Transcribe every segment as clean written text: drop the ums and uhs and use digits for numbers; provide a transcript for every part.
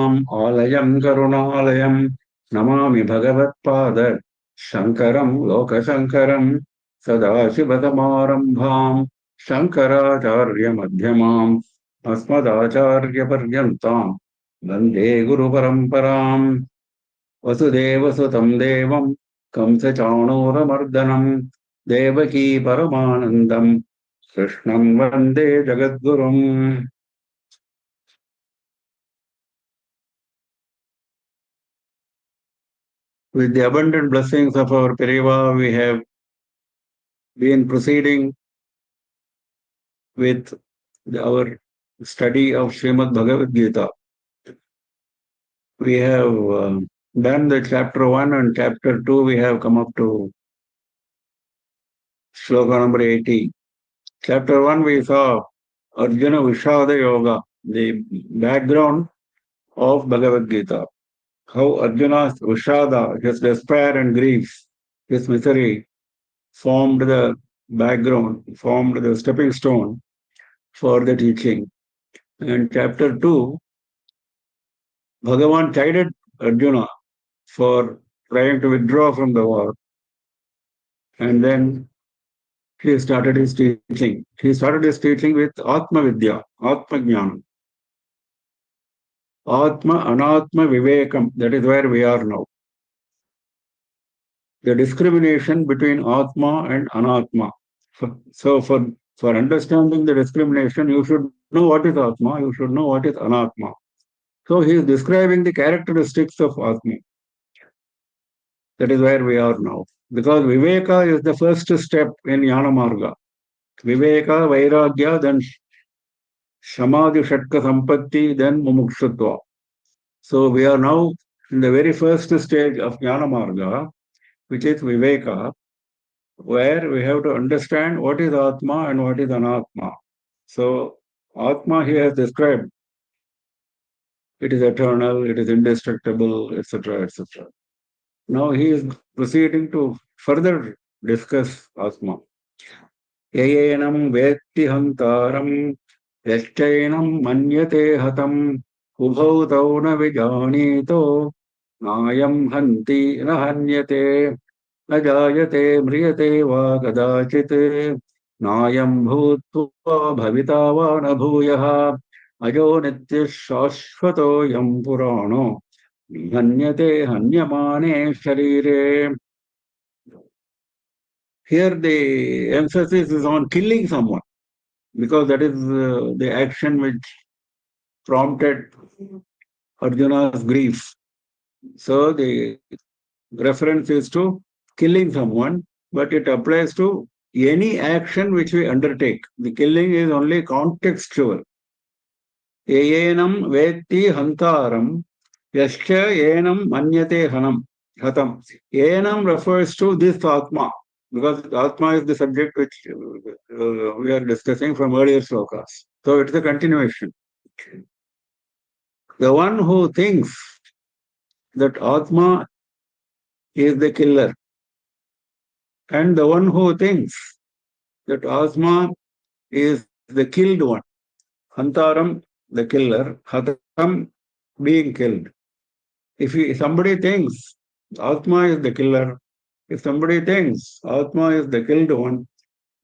Bhagavatam Alayam Karunalayam Namami Bhagavatpada Shankaram Lokashankaram Sadashivasamarambham Shankaracharya Madhyamam Asmadacharya Paryantam Vande Guru Paramparam Vasudeva Sutam Devam Kamsachanuramardanam Devaki Paramanandam Krishnam Vande Jagadgurum. With the abundant blessings of our Periva, we have been proceeding with our study of Srimad Bhagavad Gita. We have done the chapter 1 and chapter 2. We have come up to sloka number 80. Chapter 1, we saw Arjuna Vishada Yoga, the background of Bhagavad Gita. How Arjuna's Vishada, his despair and grief, his misery, formed the background, formed the stepping stone for the teaching. And chapter 2, Bhagavan chided Arjuna for trying to withdraw from the war. And then he started his teaching. He started his teaching with Atma Vidya, Atma Jnana. Atma, Anatma, Vivekam. That is where we are now. The discrimination between Atma and Anatma. So for understanding the discrimination, you should know what is Atma, you should know what is Anatma. So he is describing the characteristics of Atma. That is where we are now. Because Viveka is the first step in Jnana Marga. Viveka, Vairagya, then Samadhi Shatka Sampatti, then Mumukshutva. So we are now in the very first stage of Jnana Marga, which is Viveka, where we have to understand what is Atma and what is Anatma. So Atma he has described. It is eternal, it is indestructible, etc., etc. Now he is proceeding to further discuss Atma. Yayenam vetti hantaram yashchainam manyate hatam ubhau tauna vijanito nayam hanti nahanyate najayate mriyate va kadachit nayam bhutva bhavita va nabhuyaha ajo nitya shashvato yam purano hanyate hanyamane sharire. Here the emphasis is on killing someone, because that is the action which prompted Arjuna's grief. So the reference is to killing someone, but it applies to any action which we undertake. The killing is only contextual. Yeyenam vetti hantaram yascha yenam manyate hatam. Yenam refers to this Atma, because Atma is the subject which we are discussing from earlier slokas. So it's a continuation. The one who thinks that Atma is the killer, and the one who thinks that Atma is the killed one, Hantaram, the killer, Hatam, being killed. If somebody thinks Atma is the killer, if somebody thinks Atma is the killed one,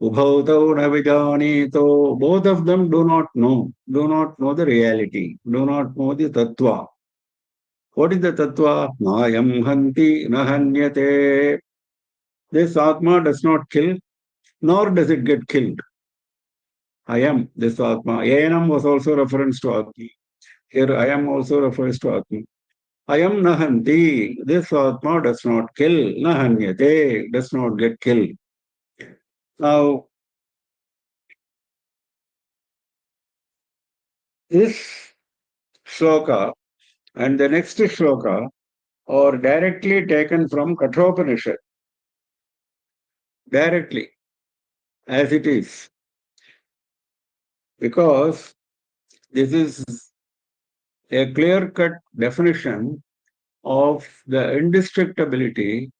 Ubhautau navijanito, both of them do not know the reality, do not know the tattva. What is the tattva? Nayam hanti nahanyate. This Atma does not kill, nor does it get killed. I am this Atma. Yenam was also reference to Atma. Here I am also refers to Atma. I am nahanti. This Atma does not kill. Nahanyate, does not get killed. Now, this shloka and the next shloka are directly taken from Kathopanishad. Directly, as it is. Because this is a clear-cut definition of the indestructibility,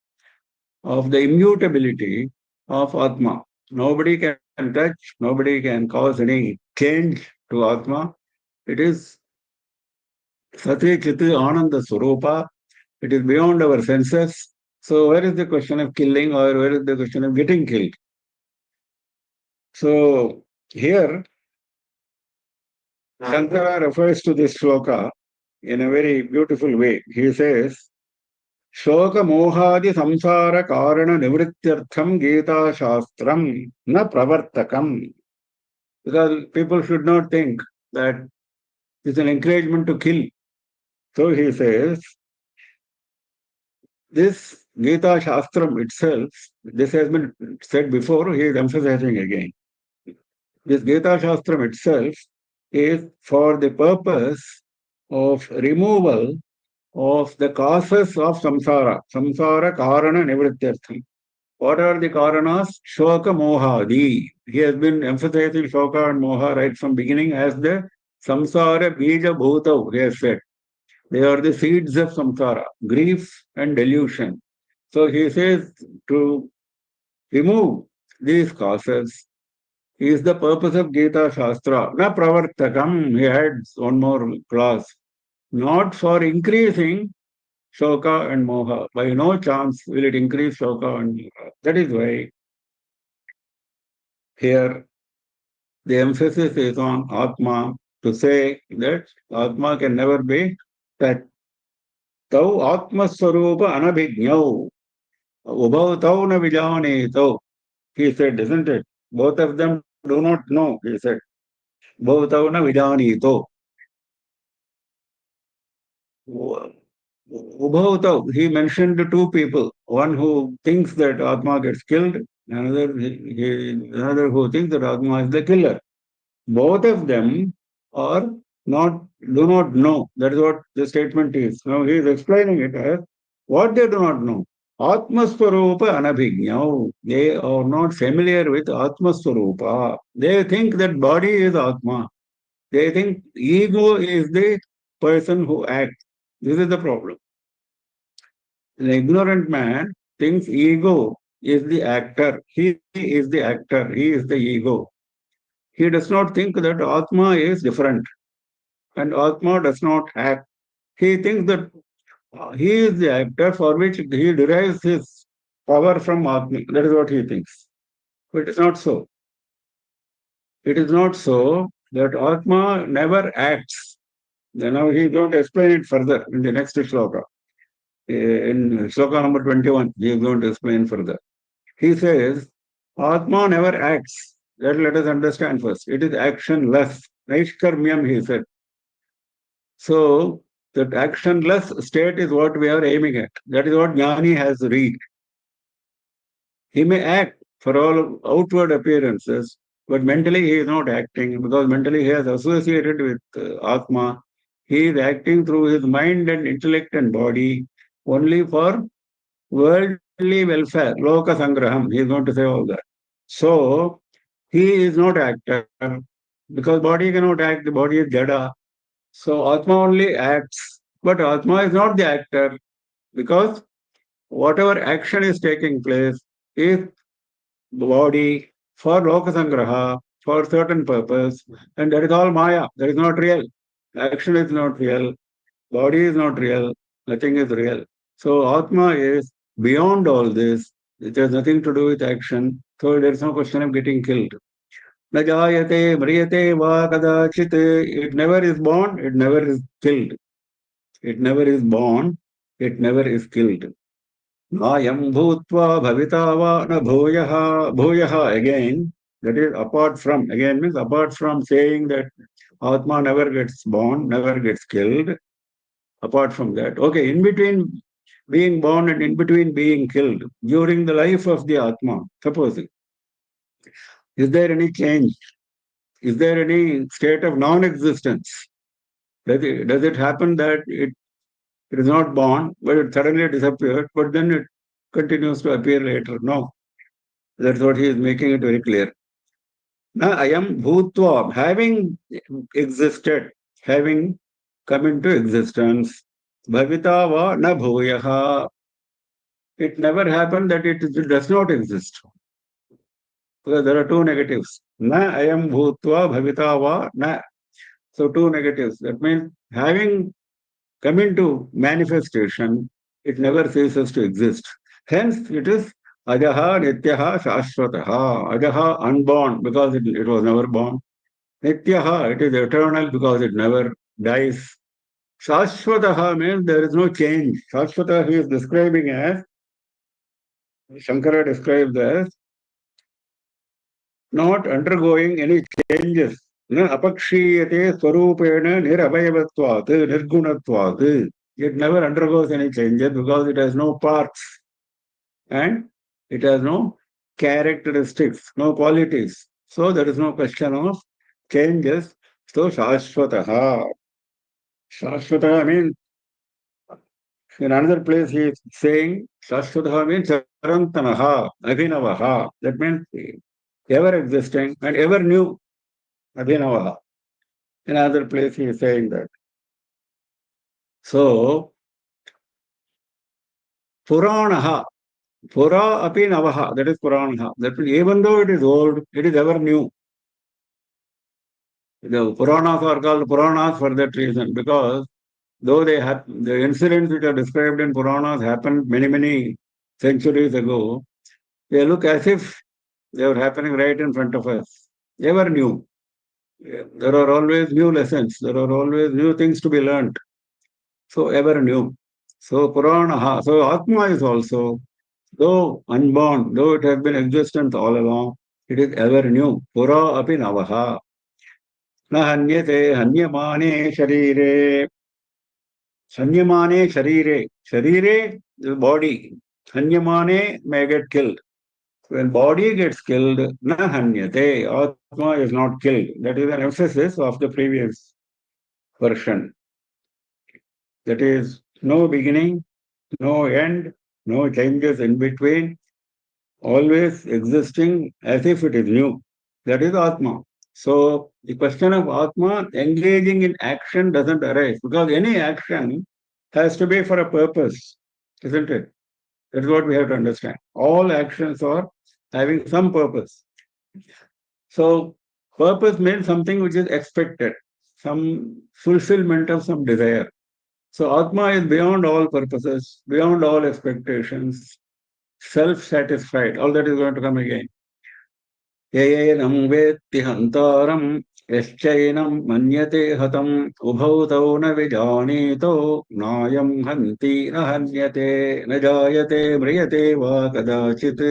of the immutability of Atma. Nobody can touch, nobody can cause any change to Atma. It is Sati Chiti Ananda Swarupa. It is beyond our senses. So where is the question of killing or where is the question of getting killed? So here Shankara refers to this shloka in a very beautiful way. He says, Shoka mohadi samsara karana nivrityartham Gita Shastram na pravartakam. Because people should not think that it's an encouragement to kill. So he says, this Gita Shastram itself, this has been said before, he is emphasizing again. This Gita Shastram itself is for the purpose of removal of the causes of samsara, samsara karana nivrityartham. What are the karanas? Shoka mohadi. He has been emphasizing shoka and moha right from beginning as the samsara bija bhutav, he has said. They are the seeds of samsara, grief and delusion. So he says to remove these causes is the purpose of Gita Shastra. Na pravartakam, he adds one more clause. Not for increasing shoka and moha. By no chance will it increase shoka and moha. That is why here the emphasis is on Atma to say that Atma can never be that. Tau Atma Swarupa Anabhignau. Ubhav tau na vijane tau. He said, isn't it? Both of them do not know, he said. Ubhav tau na vijane tau. Ubhav, he mentioned two people. One who thinks that Atma gets killed, another who thinks that Atma is the killer. Both of them are do not know. That is what the statement is. Now he is explaining it as what they do not know. Atmaswarupa anabhignyau. They are not familiar with Atmaswarupa. They think that body is Atma. They think ego is the person who acts. This is the problem. An ignorant man thinks ego is the actor. He is the actor. He is the ego. He does not think that Atma is different and Atma does not act. He thinks that he is the actor for which he derives his power from Atma. That is what he thinks. But it is not so. It is not so that Atma never acts. Now he is going to explain it further in the next shloka. In shloka number 21, he is going to explain further. He says, Atma never acts. That let us understand first. It is actionless. Naishkarmyam, he said. So, that actionless state is what we are aiming at. That is what Jnani has reached. He may act for all outward appearances, but mentally he is not acting because mentally he has associated with Atma. He is acting through his mind and intellect and body only for worldly welfare, loka sangraham. He is going to say all that. So, he is not actor because body cannot act, the body is jada. So, Atma only acts, but Atma is not the actor because whatever action is taking place is the body for lokasangraha, for certain purpose, and that is all Maya. That is not real. Action is not real. Body is not real. Nothing is real. So Atma is beyond all this. It has nothing to do with action. So there is no question of getting killed. Na jayate, mriyate, va kadachit. It never is born, it never is killed. It never is born, it never is killed. Nayam bhutva bhavita va na bhuyaha again. That is apart from, again means apart from saying that Atma never gets born, never gets killed. Apart from that, okay, in between being born and in between being killed, during the life of the Atma, supposing, is there any change? Is there any state of non-existence? Does it happen that it is not born, but it suddenly disappeared, but then it continues to appear later? No. That's what he is making it very clear. Na ayam bhutva, having existed, having come into existence, bhavita va na bhuyaha. It never happened that it does not exist. Because there are two negatives. Na ayam bhutva bhavita va na. So two negatives. That means having coming to manifestation, it never ceases to exist. Hence, it is Ajaha, Nityaha, Shashvataha. Ajaha, unborn, because it was never born. Nityaha, it is eternal because it never dies. Shashvataha means there is no change. Shashvataha he is describing as, Shankara describes as, not undergoing any changes. न अपक्षीयते स्वरूपेण निरवयवत्वात् निर्गुणत्वात्. It never undergoes any changes because it has no parts and it has no characteristics, no qualities. So there is no question of changes. So Shashvataha. Shashvataha means, in another place he is saying, Shashvataha means Charantanaha, Abhinavaha. That means ever existing and ever new. Abhinavaha. In another place he is saying that. So, Puranaha, Pura api navaha, that is Puranaha. That means even though it is old, it is ever new. The Puranas are called Puranas for that reason, because though they have the incidents which are described in Puranas happened many, many centuries ago, they look as if they were happening right in front of us. Ever new. There are always new lessons. There are always new things to be learned. So ever new. So Puranaha. So Atma is also, though unborn, though it has been existent all along, it is ever new. Pura api navaha. Na hanyate hanyamane sharire. Hanyamane sharire. Sharire, the body. Hanyamane may get killed. When body gets killed, na hanyate. Atma is not killed. That is an emphasis of the previous version. That is no beginning, no end, no changes in between, always existing as if it is new. That is Atma. So the question of Atma engaging in action doesn't arise because any action has to be for a purpose, isn't it? That's what we have to understand. All actions are having some purpose. So purpose means something which is expected, some fulfillment of some desire. So Atma is beyond all purposes, beyond all expectations, self-satisfied. All that is going to come again. ययेनं वेत्ति हन्तारं यश्चैनं मन्यते हतम् उभौ तौ न विजानीतो नायं हन्ति न हन्यते न जायते म्रियते वा कदाचित्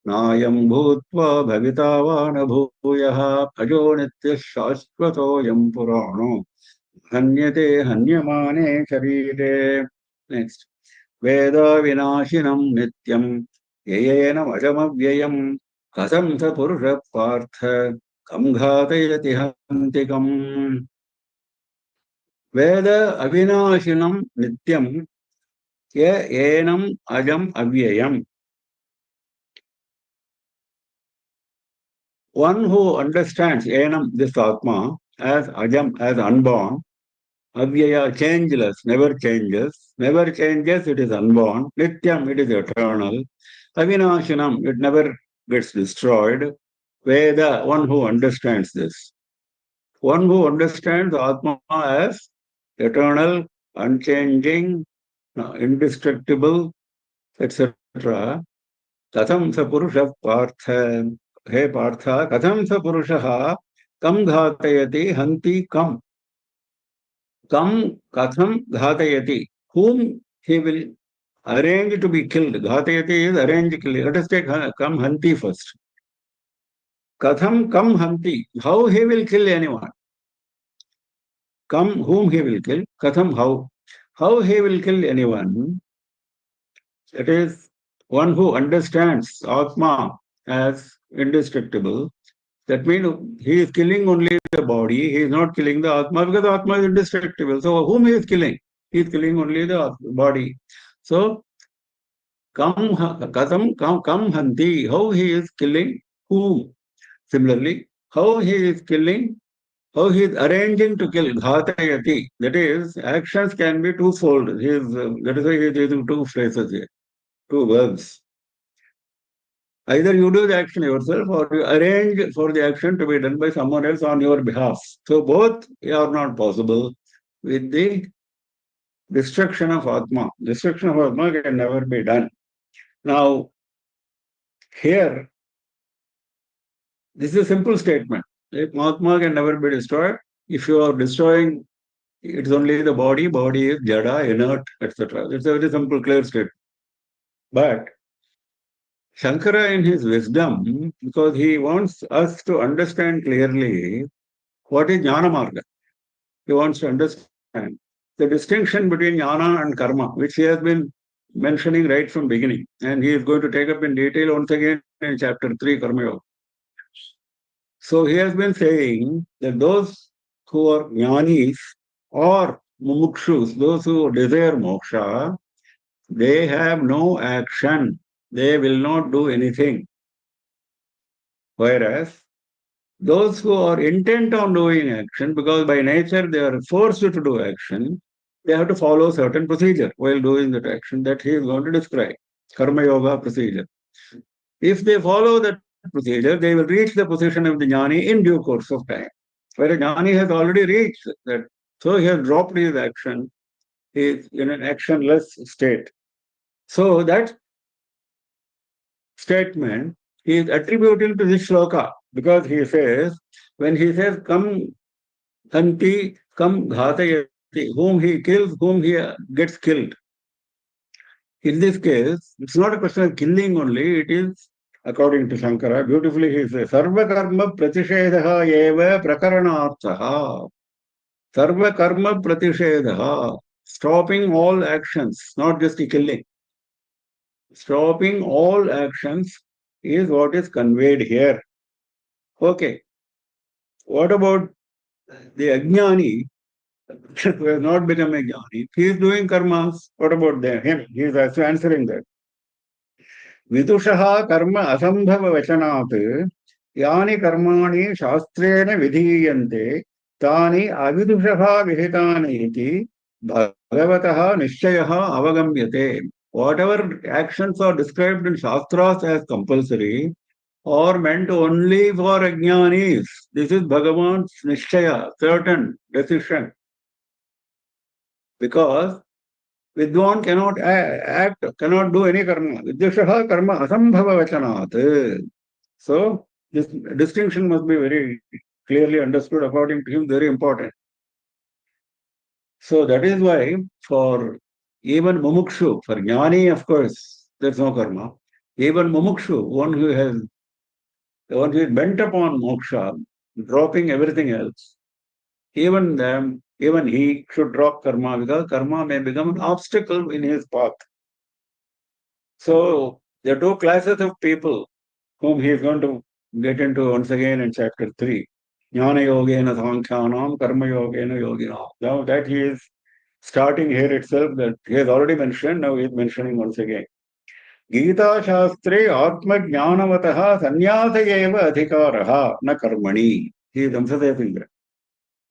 नायं भूत्वा भविता वा न भूयः अजो नित्यः शाश्वतोऽयं पुराणो हन्यते हन्यमाने शरीरे. नेक्स्ट. वेद विनाशिनं नित्यं ययेनमजमव्ययम् कथं स पुरुषः पार्थ कं घातयति हन्तिकम्. वेद अविनाशिनं नित्यं येनम् अजम् अव्ययम्. One who understands Enam, this Atma, as Ajam, as unborn, Avyaya, changeless, never changes. Never changes, it is unborn. Nityam, it is eternal. Avinashanam, it never gets destroyed. Veda, one who understands this. One who understands Atma as eternal, unchanging, indestructible, etc. Katham sa purusha partha. He partha, katham sa purusha kam ghatayati hanti kam. Kam katham ghatayati. Whom he will arrange to be killed. Ghatayati is arrange killing. Let us take kam hanti first. Katham kam hanti. How he will kill anyone. Kam whom he will kill. Katham how. How he will kill anyone. That is one who understands Atma as indestructible. That means he is killing only the body. He is not killing the Atma because the Atma is indestructible. So whom he is killing? He is killing only the body. So kam hanti. How he is killing whom? Similarly, how he is killing, how he is arranging to kill, ghatayati. That is, actions can be twofold. That is why he is using two phrases here, two verbs. Either you do the action yourself or you arrange for the action to be done by someone else on your behalf. So both are not possible with the destruction of Atma. Destruction of Atma can never be done. Now, here, this is a simple statement. If Atma can never be destroyed, if you are destroying, it's only the body is jada, inert, etc. It's a very simple, clear statement. But Shankara, in his wisdom, because he wants us to understand clearly what is Jnana Marga. He wants to understand the distinction between jnana and karma, which he has been mentioning right from beginning. And he is going to take up in detail once again in chapter 3, Karma Yoga. So he has been saying that those who are jnanis or mumukshus, those who desire moksha, they have no action. They will not do anything. Whereas those who are intent on doing action, because by nature they are forced to do action, they have to follow certain procedure while doing that action that he is going to describe. Karma Yoga procedure. If they follow that procedure, they will reach the position of the jnani in due course of time. Whereas jnani has already reached that, so he has dropped his action. He is in an actionless state. So that statement he is attributing to this shloka because he says, when he says, come Tanti, come ghatayati, whom he kills, whom he gets killed. In this case, it's not a question of killing only, it is, according to Shankara, beautifully he says, Sarva karma pratishedaha eva prakaranarthaha. Sarva karma pratishedaha. Stopping all actions, not just the killing. Stopping all actions is what is conveyed here. Okay. What about the Ajnani who has not become a jnani? He is doing karmas. What about him? He is also answering that. Vidushaha karma asambhava vachanat yani karmani shastrena vidhiyante tani avidushaha vihitani iti bhagavataha nishchayaha avagamyate. Whatever actions are described in Shastras as compulsory are meant only for ajnanis. This is Bhagavan's nishchaya, certain decision. Because Vidwan cannot act, cannot do any karma. Vidyushaha karma asambhava vachanat. So, this distinction must be very clearly understood according to him, very important. So, that is why for even mumukshu, for jnani, of course, there's no karma. Even mumukshu, one who is bent upon moksha, dropping everything else, even them, even he should drop karma because karma may become an obstacle in his path. So there are two classes of people whom he is going to get into once again in chapter 3. Jnana yogena sankhanam, karma yogena yoginam. Now that he is starting here itself, that he has already mentioned, now he is mentioning once again. Gita Shastre Atma Jnanavataha Sanyasa Eva Adhikaraha na karmani. He is emphasizing that.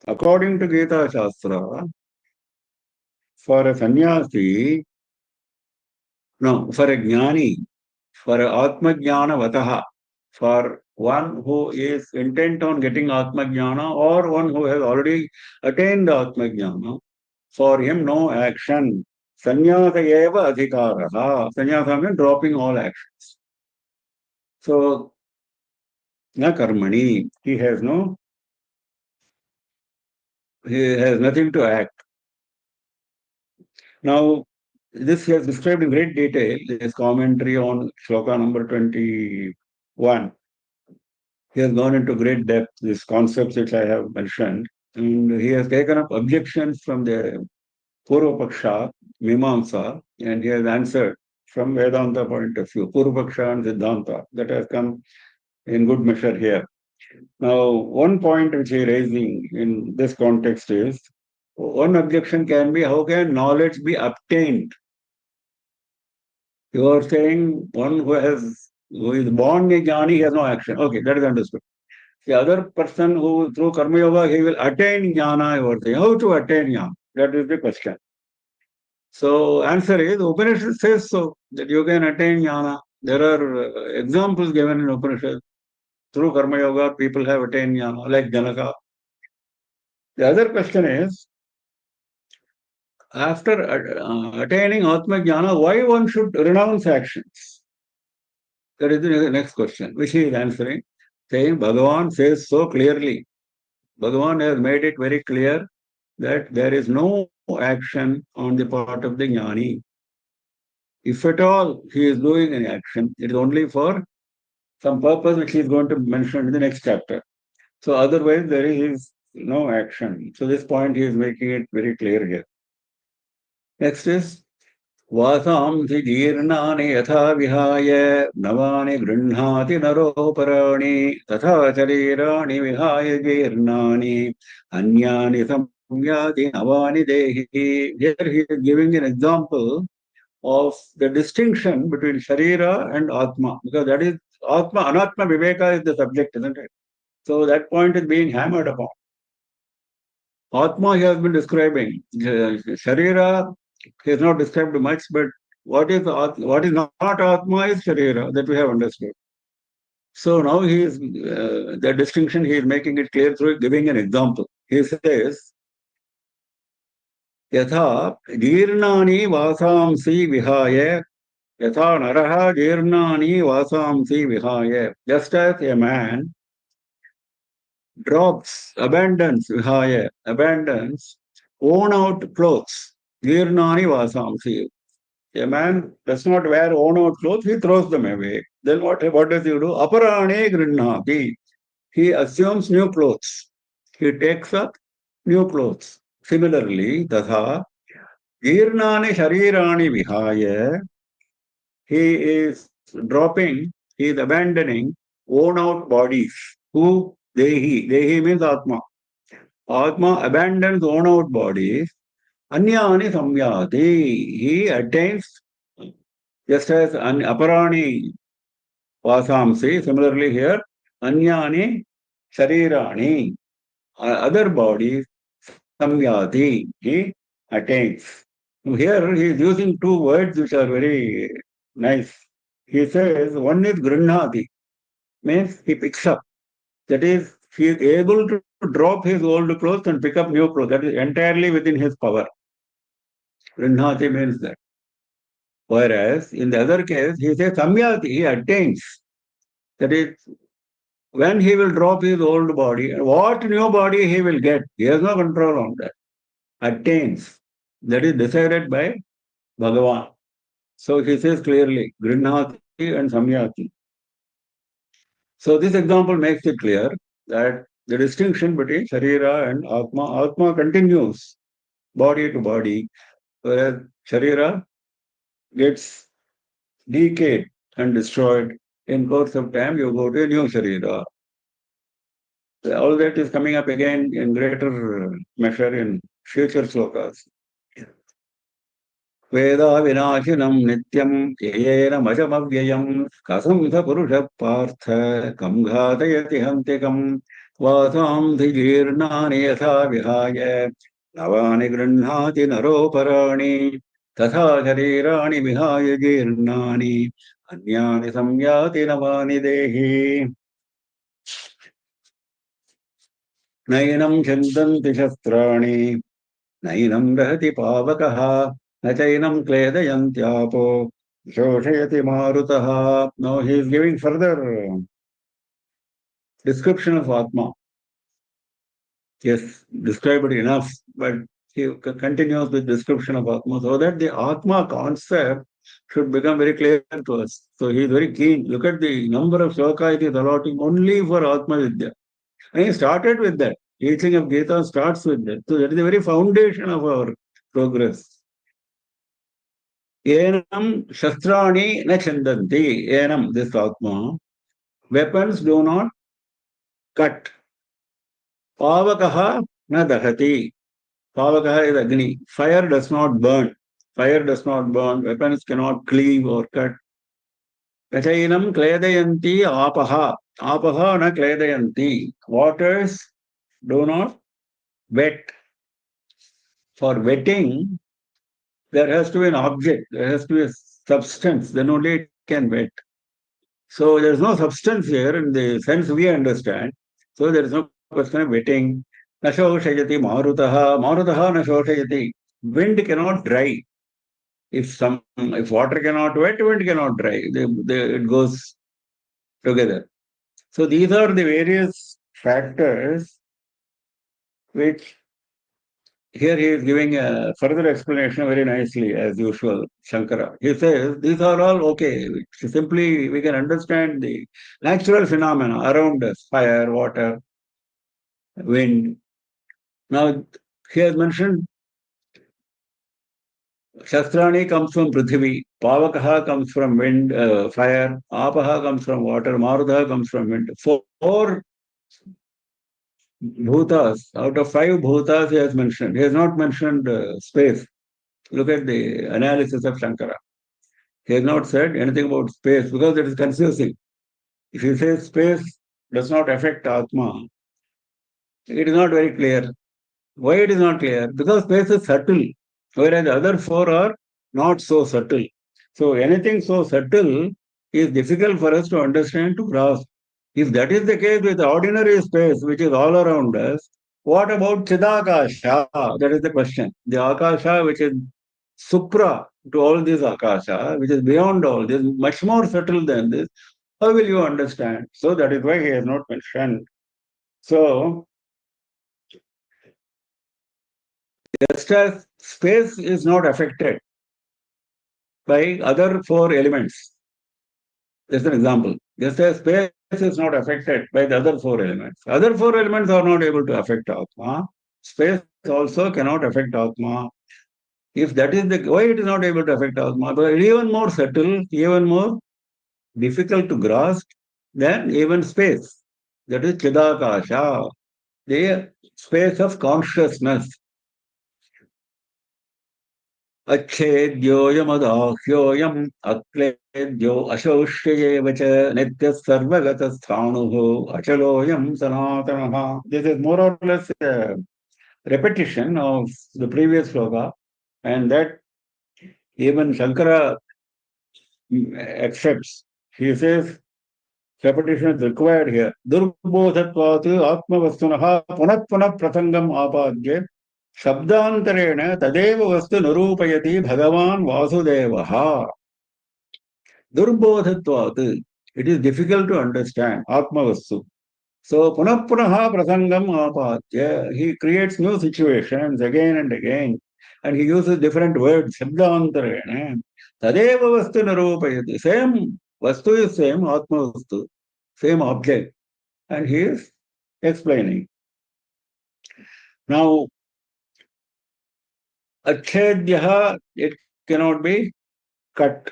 According to Gita Shastra, for a sannyasi, no, for a jnani, for Atma Jnana Vataha, for one who is intent on getting Atma Jnana or one who has already attained Atma Jnana, for him no action. Sannyasa eva adhikaraha. Sannyasa means dropping all actions. So, na karmani. He has nothing to act. Now, this he has described in great detail, his commentary on shloka number 21. He has gone into great depth, these concepts which I have mentioned, and he has taken up objections from the Purva Paksha, Mimamsa, and he has answered from Vedanta point of view, Purva Paksha and Siddhanta, that has come in good measure here. Now, one point which he is raising in this context is, one objection can be, how can knowledge be obtained? You are saying one who is born a jnani, he has no action. Okay, that is understood. The other person who through Karma Yoga, he will attain jnana, you are saying. How to attain jnana? That is the question. So answer is, Upanishad says so, that you can attain jnana. There are examples given in Upanishad. Through Karma Yoga, people have attained jnana, like Janaka. The other question is, after attaining Atma Jnana, why one should renounce actions? That is the next question, which he is answering, saying Bhagavan says so clearly. Bhagavan has made it very clear that there is no action on the part of the jnani. If at all he is doing any action, it is only for some purpose which he is going to mention in the next chapter. So otherwise there is no action. So this point he is making it very clear here. Next is वासांसि जीर्णानि यथा विहाय नवानि गृह्णाति नरोपराणि तथा शरीराणि विहाय जीर्णानि अन्यानि संयाति नवानि देहि. Here he is giving an example of the distinction between Sharira and Atma, because that is Atma, Anatma Viveka is the subject, isn't it? So that point is being hammered upon. Atma he has been describing. Sharira he has not described much, but what is not Atma is Sharira, that we have understood. So now he is, the distinction he is making it clear through giving an example. He says, Yatha Jirnani Vasamsi Vihaya, Yatha Naraha Jirnani Vasamsi Vihaya. Just as a man abandons worn out clothes, Jirnani Vasamsi. A man does not wear worn out clothes, he throws them away. Then what does he do? Aparane Grinnati. He assumes new clothes. He takes up new clothes. Similarly, Tatha Jirnani Sharirani Vihaya. He is abandoning worn out bodies. Who? Dehi. Dehi means Atma. Atma abandons worn out bodies. Anyani samyati. He attains, just as aparani vasamsi, similarly here, anyani sharirani, other bodies, samyati, he attains. Here he is using two words which are very nice. He says one is grinnati, means he picks up. That is, he is able to drop his old clothes and pick up new clothes. That is entirely within his power. Grinnati means that. Whereas in the other case, he says samyati, he attains. That is, when he will drop his old body, what new body he will get, he has no control on that. Attains. That is decided by Bhagavan. So he says clearly, Grinnati and Samyati. So this example makes it clear that the distinction between Sharira and Atma, Atma continues body to body, whereas Sharira gets decayed and destroyed. In course of time, you go to a new Sharira. All that is coming up again in greater measure in future slokas. Veda vinashinam nityam yena majamavyayam kasam sa purusha partha kam ghatayati hantikam vasam dhijirnani yatha vihaya navani grinnati naroparani तथा शरीराणि विहाय जीर्णानि अन्यानि संयाति नवानि देहि नैनं छिन्दन्ति शस्त्राणि नैनं दहति पावकः न चैनं क्लेदयन्त्यापो शोषयति मारुतः. Now he is giving further description of Atma. Yes, described it enough, but he continues with description of Atma so that the Atma concept should become very clear to us. So he is very keen. Look at the number of slokas he is allotting only for Atma Vidya. And he started with that. Teaching of Gita starts with that. So that is the very foundation of our progress. Enam shastrani na chandanti. Enam, this Atma. Weapons do not cut. Pavakaha na dahati. Pavakaha is Agni. Fire does not burn. Fire does not burn. Weapons cannot cleave or cut. Kachainam kledayanti apaha. Apaha na kledayanti. Waters do not wet. For wetting, there has to be an object. There has to be a substance. Then only it can wet. So there is no substance here in the sense we understand. So there is no question of wetting. Na shoshayati marutaha. Marutaha na shoshayati. wind cannot dry. If water cannot wet, wind cannot dry. It goes together. So these are the various factors which here he is giving a further explanation very nicely, as usual, Shankara. He says these are all okay. Simply we can understand the natural phenomena around us, fire, water, wind. Now, he has mentioned Shastrani comes from Prithvi, Pavakaha comes from wind, fire, Apaha comes from water, Marudha comes from wind. Four bhutas, out of five bhutas he has mentioned. He has not mentioned space. Look at the analysis of Shankara. He has not said anything about space because it is confusing. If you say space does not affect Atma, it is not very clear. Why it is not clear? Because space is subtle, whereas the other four are not so subtle. So anything so subtle is difficult for us to understand, to grasp. If that is the case with ordinary space, which is all around us, what about Chidakasha? That is the question. The Akasha, which is supra to all this Akasha, which is beyond all this, much more subtle than this, how will you understand? So that is why he has not mentioned. So just as space is not affected by other four elements, just an example, just as space is not affected by the other four elements are not able to affect Atma, space also cannot affect Atma. If that is the why it is not able to affect Atma, but even more subtle, even more difficult to grasp than even space. That is Chidakasha, the space of consciousness. अच्छेद्योऽयमदाह्योऽयम् अक्लेद्यो अशोष्य एव च नित्यः सर्वगतस्थाणुः अचलोऽयं सनातनः. This is more or less a repetition of the previous sloka, and that even Shankara accepts. He says repetition is required here. दुर्बोधत्वात् आत्मवस्तुनः पुनः पुनः प्रसङ्गम् आपाद्य शब्दान्तरेण तदेव वस्तु निरूपयति भगवान् वासुदेवः. Durbodhatvat. It is difficult to understand Atmavastu. So punah punah prasangam apatya. He creates new situations again and again. And he uses different words. Shabdantarena. Tadeva vastu narupayati. Same vastu is same, Atmavastu. Same object. And he is explaining. Now, achedyaha, it cannot be cut.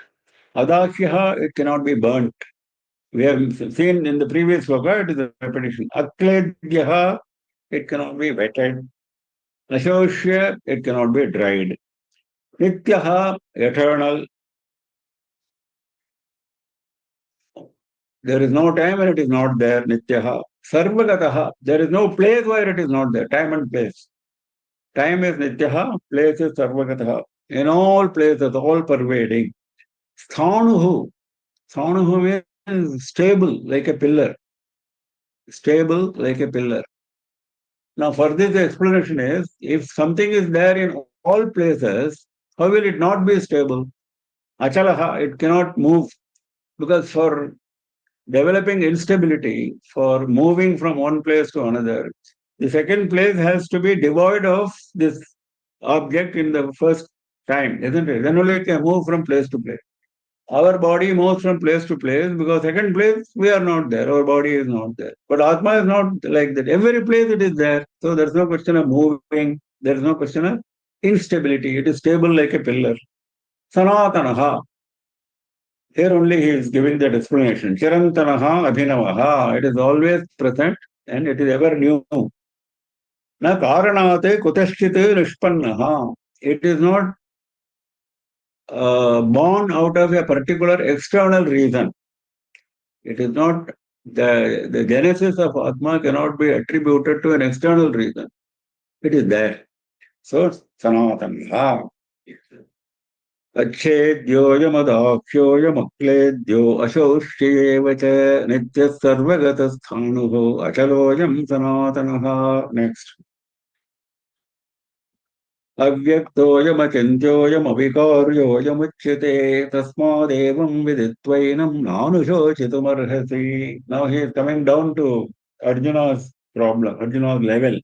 Adakyaha, it cannot be burnt. We have seen in the previous sloka, it is a repetition. Akledyaha, it cannot be wetted. Ashoshya, it cannot be dried. Nityaha, eternal. There is no time when it is not there. Nityaha. Sarvagataha, there is no place where it is not there. Time and place. Time is Nityaha, place is Sarvagataha. In all places, all pervading. Sthanuhu. Sthanuhu means stable, like a pillar. Stable, like a pillar. Now, for this, the explanation is if something is there in all places, how will it not be stable? Achalaha, it cannot move because for developing instability, for moving from one place to another, the second place has to be devoid of this object in the first time, isn't it? Then only it can move from place to place. Our body moves from place to place because second place we are not there. Our body is not there. But Atma is not like that. Every place it is there. So there's no question of moving. There's no question of instability. It is stable like a pillar. Sanatanaha. Here only he is giving that explanation. Chirantanaha abhinavaha. It is always present and it is ever new. Na karanate kutaschit nishpannaha. It is not born out of a particular external reason. It is not the genesis of Atma cannot be attributed to an external reason. It is there. So Sanatana. अच्छेद्योऽयमदाख्योऽयमक्लेद्यो अशोष्येव च नित्यः सर्वगतस्थाणुः अचलोऽयं सनातनः. Next. अव्यक्तोऽयमचिन्त्योऽयमविकार्योऽयमुच्यते तस्मादेवं विदित्वैनं नानुशोचितुमर्हसि. Now he is coming down to Arjuna's problem, Arjuna's level.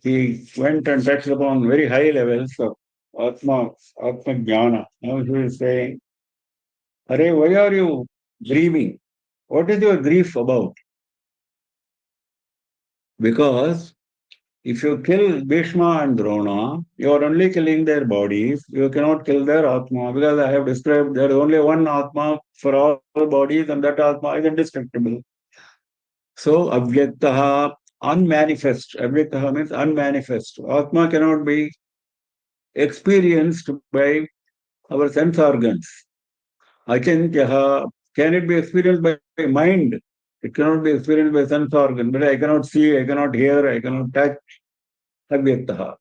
He went and touched upon very high levels of Atma Jnana. Now he is saying, Arey, why are you grieving? What is your grief about? Because if you kill Bhishma and Drona, you are only killing their bodies. You cannot kill their Atma, because I have described there is only one Atma for all bodies, and that Atma is indestructible. So, Avyaktaha, unmanifest. Avyaktaha means unmanifest. Atma cannot be experienced by our sense organs. Achintyaha, can it be experienced by mind? It cannot be experienced by sense organ. But I cannot see, I cannot hear, I cannot touch. Avyaktaha.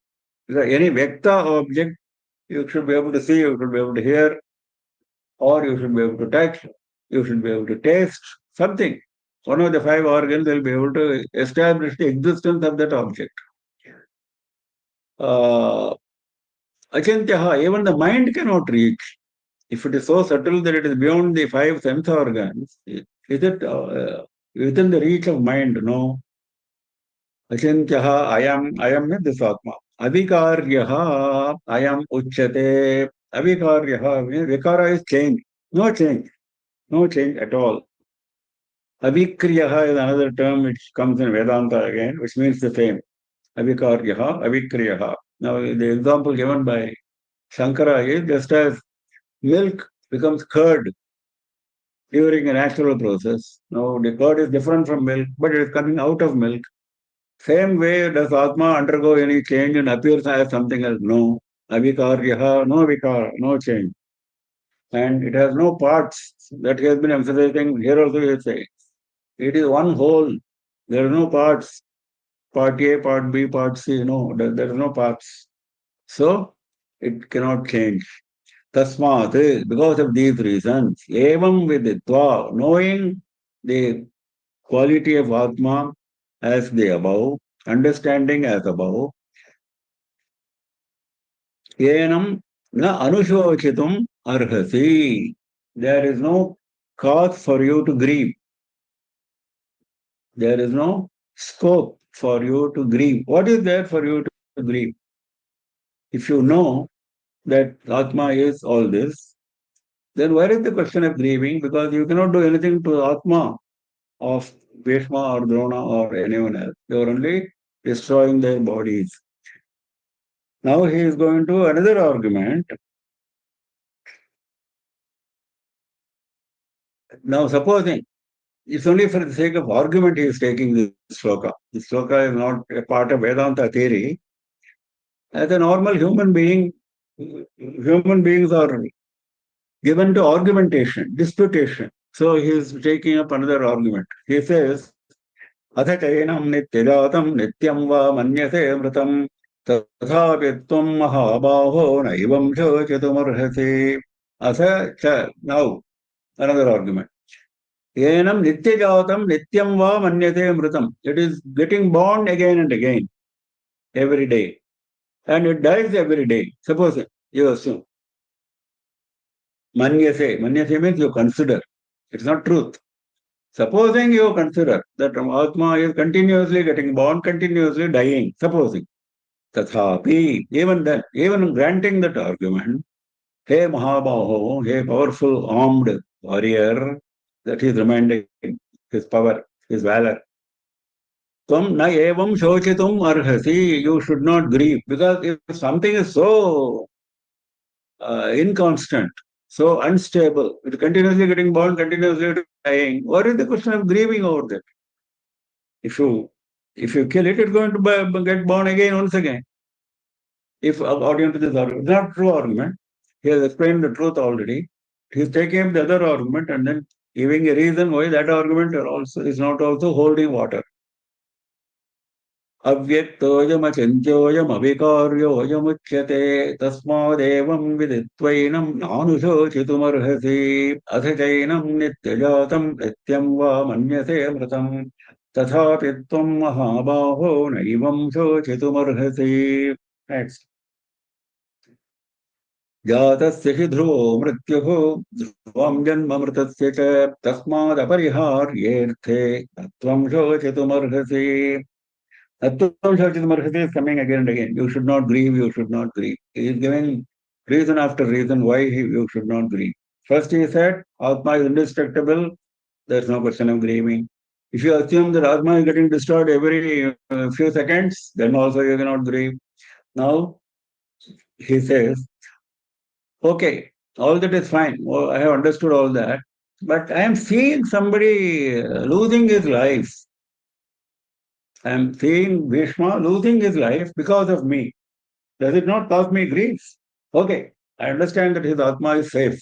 Any Vyakta object, you should be able to see, you should be able to hear, or you should be able to touch, you should be able to taste something. One of the five organs will be able to establish the existence of that object. Achintyaha, even the mind cannot reach. If it is so subtle that it is beyond the five sense organs, is it within the reach of mind? No. Achintyaha, I am means this Atma. Avikaryaha, I am uchyate. Avikaryaha means vikara is change. No change. No change at all. Avikriyaha is another term which comes in Vedanta again, which means the same. Avikaryaha, avikriyaha. Now, the example given by Shankara is just as milk becomes curd during a natural process. Now, the curd is different from milk, but it is coming out of milk. Same way, does Atma undergo any change and appears as something else? No. Avikaryaha, no vikara, no change. And it has no parts that he has been emphasizing. Here also he is saying. It is one whole. There are no parts. Part A, part B, part C. No, there are no parts. So, it cannot change. Tasmat, because of these reasons, evam viditva, knowing the quality of Atma as the above, understanding as above, enam na anushochitum arhasi. There is no cause for you to grieve. There is no scope for you to grieve. What is there for you to grieve? If you know that Atma is all this, then where is the question of grieving? Because you cannot do anything to Atma of Bhishma or Drona or anyone else. You are only destroying their bodies. Now he is going to another argument. Now supposing, it's only for the sake of argument he is taking this sloka. This sloka is not a part of Vedanta theory. As a normal human being, human beings are given to argumentation, disputation. So he is taking up another argument. He says, अथ चैनं नित्यजातं नित्यं वा मन्यसे मृतं तथापि त्वं महाबाहो नैवं शोचितुमर्हसि. अथ च, now another argument. Enam nityajatam nityam va manyate mritam. It is getting born again and again, every day. And it dies every day. Suppose you assume. Manyase. Manyase means you consider. It's not truth. Supposing you consider that Atma is continuously getting born, continuously dying. Supposing. Tathapi. Even then, even granting that argument, hey Mahabaho, hey powerful armed warrior, that he is reminding his power, his valor. Tvam na evam shochitum arhasi. You should not grieve, because if something is so inconstant, so unstable, it's continuously getting born, continuously dying, what is the question of grieving over that? If you kill it, it's going to get born again once again. If according to this argument, it's not true argument. He has explained the truth already. He's taking up the other argument and then giving a reason why that argument also is not also holding water. अव्यक्तोऽयमचिन्त्योऽयमविकार्योऽयमुच्यते तस्मादेवं विदित्वैनं नानुशोचितुमर्हसि. अथ चैनं नित्यजातं नित्यं वा मन्यसे मृतं तथापि त्वं महाबाहो नैवं शोचितुमर्हसि. Next. जातस्य हि ध्रुवो मृत्युः ध्रुवं जन्ममृतस्य च तस्मादपरिहार्येऽर्थे तत्त्वं शोचितुमर्हसि. Tattvam Shachitamarhati is coming again and again. You should not grieve, you should not grieve. He is giving reason after reason why you should not grieve. First he said, Atma is indestructible, there is no question of grieving. If you assume that Atma is getting destroyed every few seconds, then also you cannot grieve. Now, he says, okay, all that is fine. Oh, I have understood all that. But I am seeing somebody losing his life. I am seeing Bhishma losing his life because of me. Does it not cause me grief? Okay, I understand that his Atma is safe.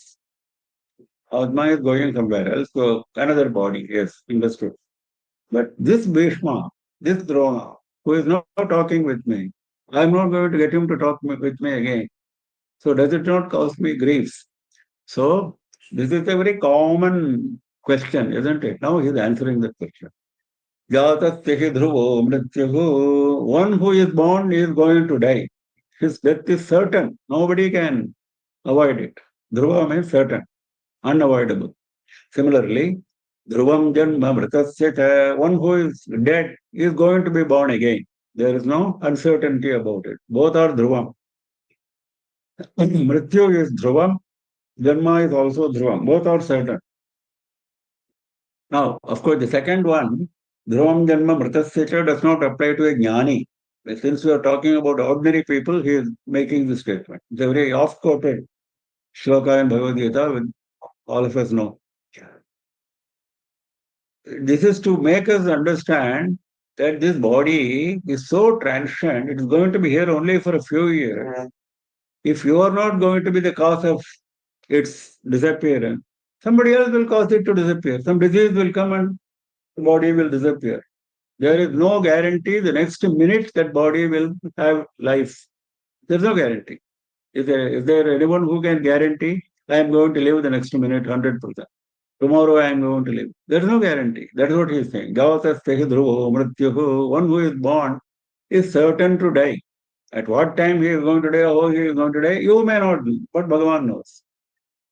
Atma is going somewhere else, so another body, yes, understood. But this Bhishma, this Drona, who is not talking with me, I am not going to get him to talk with me again. So does it not cause me grief? So this is a very common question, isn't it? Now he is answering the question. Jatasya dhruvo mrityuhu. One who is born is going to die. His death is certain. Nobody can avoid it. Dhruva means certain, unavoidable. Similarly, Dhruvam Janma Mritasya cha, one who is dead is going to be born again. There is no uncertainty about it. Both are Dhruvam. Mrityu is Dhruvam, Janma is also Dhruvam. Both are certain. Now, of course, the second one, Dhruvam Janma Mritasya cha, does not apply to a Jnani. Since we are talking about ordinary people, he is making this statement. It's a very oft-quoted shloka in Bhagavad Gita, which all of us know. This is to make us understand that this body is so transient, it is going to be here only for a few years. If you are not going to be the cause of its disappearance, somebody else will cause it to disappear. Some disease will come and the body will disappear. There is no guarantee the next minute that body will have life. There is no guarantee. Is there anyone who can guarantee I am going to live the next minute 100%? Tomorrow I am going to live. There is no guarantee. That is what he is saying. Javatasya dhruvo mrityuhu. One who is born is certain to die. At what time he is going to die, how he is going to die, you may not know, but Bhagavan knows.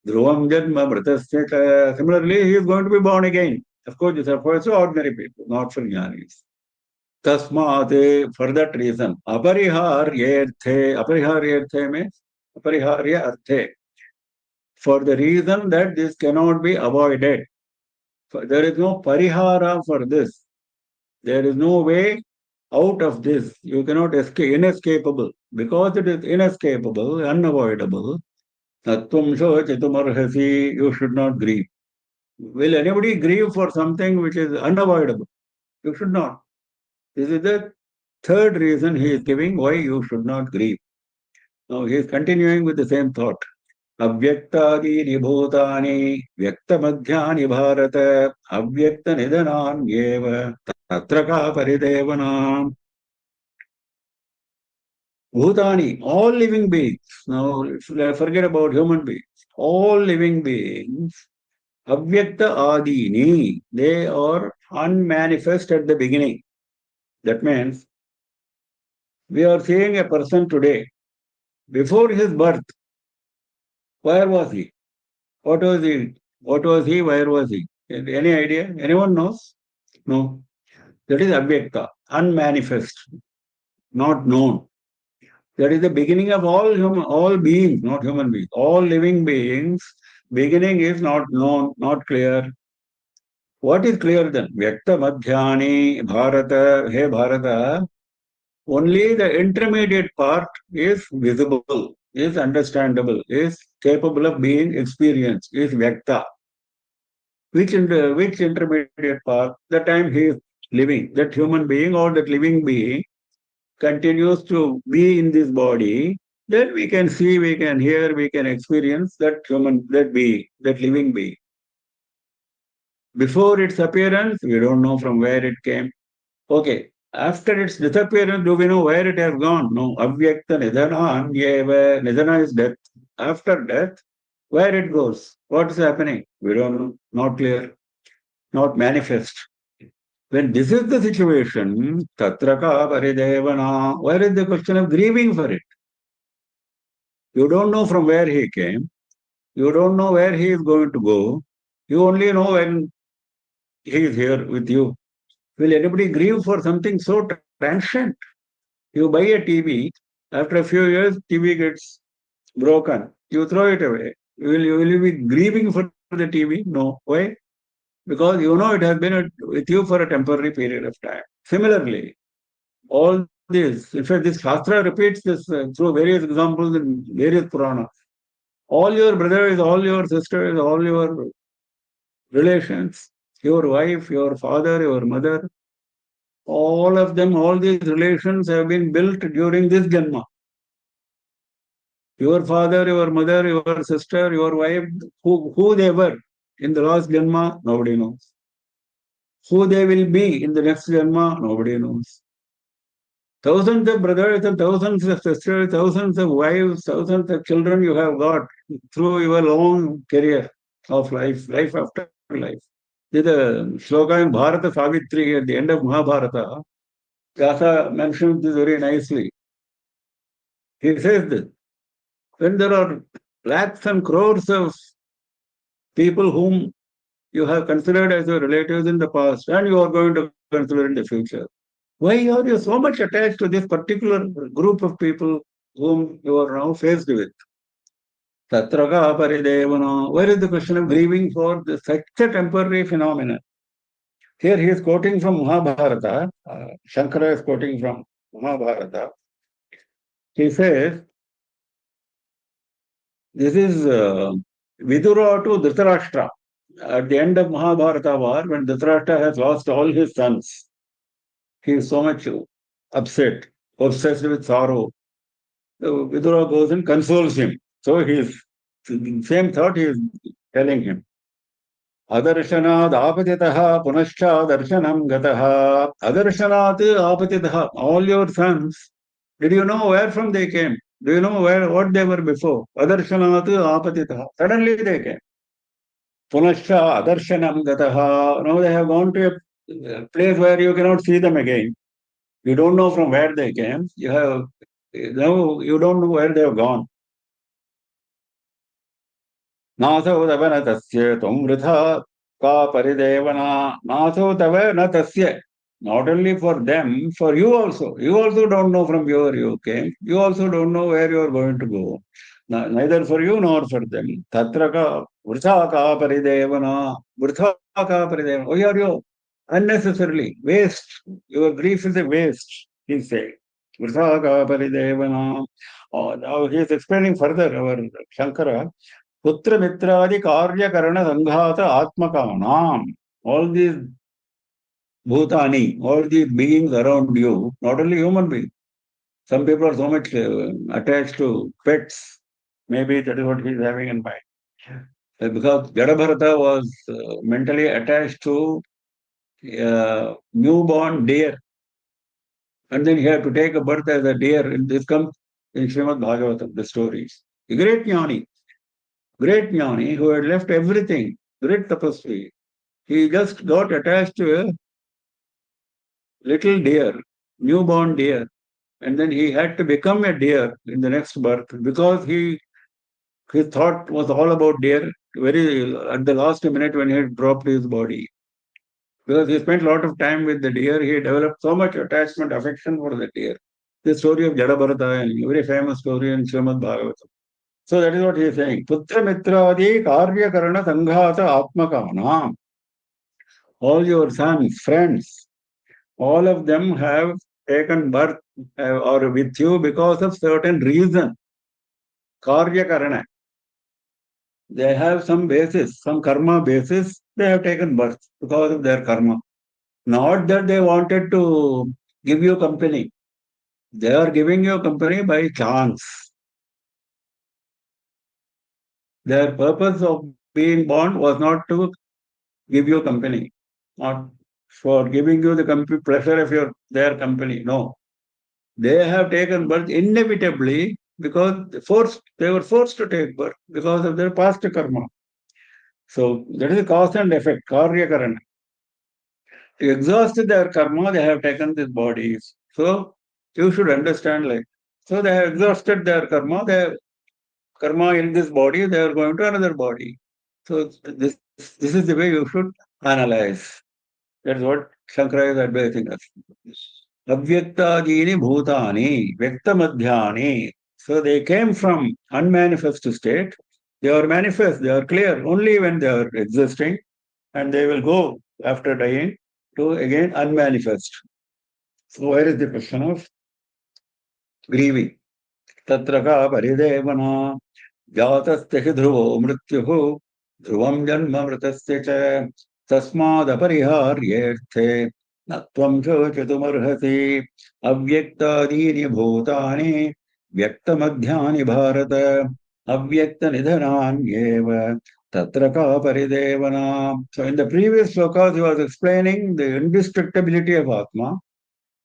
Dhruvam janma mritasya. Similarly, he is going to be born again. Of course, this applies to ordinary people, not for jnanis. Tasmate, for that reason, apariharyarthe means apariharya arthe. For the reason that this cannot be avoided. There is no parihara for this. There is no way out of this. You cannot escape, inescapable. Because it is inescapable, unavoidable, tattvam shocitumarhasi, you should not grieve. Will anybody grieve for something which is unavoidable? You should not. This is the third reason he is giving why you should not grieve. Now he is continuing with the same thought. अव्यक्तादीनि भूतानि व्यक्तमध्यानि भारत अव्यक्तनिधनान्येव तत्र का परिदेवना. Bhutani, all living beings. Now, forget about human beings. All living beings, avyakta adini, they are unmanifest at the beginning. That means, we are seeing a person today. Before his birth, where was he? What was he? What was he? Where was he? Any idea? Anyone knows? No. That is avyakta, unmanifest, not known. That is the beginning of all beings, not human beings. All living beings, beginning is not known, not clear. What is clear then? Vyakta madhyani bharata, hey Bharata, only the intermediate part is visible, is understandable, is capable of being experienced, is vyakta. Which intermediate part? The time he is living, that human being or that living being continues to be in this body, then we can see, we can hear, we can experience that living being. Before its appearance, we don't know from where it came. Okay. After its disappearance, do we know where it has gone? No. Avyakta nidhana anyeva. Nidhana is death. After death, where it goes? What is happening? We don't know. Not clear. Not manifest. When this is the situation, tatraka paridevana, where is the question of grieving for it? You don't know from where he came. You don't know where he is going to go. You only know when he is here with you. Will anybody grieve for something so transient? You buy a TV, after a few years, TV gets broken. You throw it away. Will you be grieving for the TV? No. Why? Because you know it has been with you for a temporary period of time. Similarly, all this, in fact, this Shastra repeats this through various examples in various Puranas. All your brothers, all your sisters, all your relations, your wife, your father, your mother, all of them, all these relations have been built during this Janma. Your father, your mother, your sister, your wife, who they were in the last Janma, nobody knows. Who they will be in the next Janma, nobody knows. Thousands of brothers and thousands of sisters, thousands of wives, thousands of children you have got through your long career of life, life after life. There's a shloka in Bharata Savitri at the end of Mahabharata. Vyasa mentions this very nicely. He says that when there are lakhs and crores of people whom you have considered as your relatives in the past and you are going to consider in the future, why are you so much attached to this particular group of people whom you are now faced with? Tatraka paridevana. Where is the question of grieving for such a temporary phenomenon? Here he is quoting from Mahabharata. Shankara is quoting from Mahabharata. He says, this is Vidura to Dhritarashtra. At the end of Mahabharata war, when Dhritarashtra has lost all his sons, he is so much upset, obsessed with sorrow. Vidura goes and consoles him. So he is, same thought he is telling him. Adarshanaad apatitaha punascha darshanam gataha. Adarshanaad apatitaha. All your sons, did you know where from they came? Do you know what they were before? Adarshanaad apatitaha. Suddenly they came. Punascha adarshanam gataha. Now they have gone to a place where you cannot see them again. You don't know from where they came. Now you don't know where they have gone. नासौ तव न तस्य त्वं वृथा का परिदेवना नासौ तव न तस्य. Not only for them, for you also. You also don't know from where you came. You also don't know where you are going to go. Neither for you nor for them. Tatra ka vritha ka paridevana. Vritha ka paridevana. Why are you unnecessarily waste? Your grief is a waste, he said. Vritha ka paridevana. Now he is explaining further, our Shankara. Putra mitradi karya karana sanghata atmakanam. All these bhutani, all these beings around you, not only human beings. Some people are so much attached to pets. Maybe that is what he is having in mind. Because Jadabharata was mentally attached to newborn deer. And then he had to take a birth as a deer. This comes in Srimad Bhagavatam, the stories. A great jnani who had left everything, great tapasvi. He just got attached to a little deer, newborn deer. And then he had to become a deer in the next birth because his thought was all about deer very at the last minute when he had dropped his body. Because he spent a lot of time with the deer, he developed so much attachment, affection for the deer. The story of Jadabharata, a very famous story in Srimad Bhagavatam. So that is what he is saying. Putra mitradi karya karana sanghata atmakana. All your sons, friends, all of them have taken birth or with you because of certain reason. Karya karana. They have some basis, some karma basis, they have taken birth because of their karma. Not that they wanted to give you company. They are giving you company by chance. Their purpose of being born was not to give you company, not for giving you the pleasure of their company. No. They have taken birth inevitably because they were forced to take birth because of their past karma. So that is a cause and effect, karya karana. To exhaust their karma, they have taken these bodies. So you should understand so they have exhausted their karma. karma in this body, they are going to another body. So this is the way you should analyze. That's what Shankara is advising us. Avyaktadini bhutani, vyaktamadhyani. So they came from unmanifest state. They are manifest, they are clear only when they are existing, and they will go after dying to again unmanifest. So where is the question of grieving? Tatra ka paridevana जातस्य हि ध्रुवो मृत्युः ध्रुवं जन्म मृतस्य च तस्मादपरिहार्येऽर्थे न त्वं शोचितुमर्हसि अव्यक्तादीनि भूतानि व्यक्तमध्यानि भारत अव्यक्तनिधनान्येव तत्र का परिदेवना. So in the previous slokas he was explaining the indestructibility of Atma.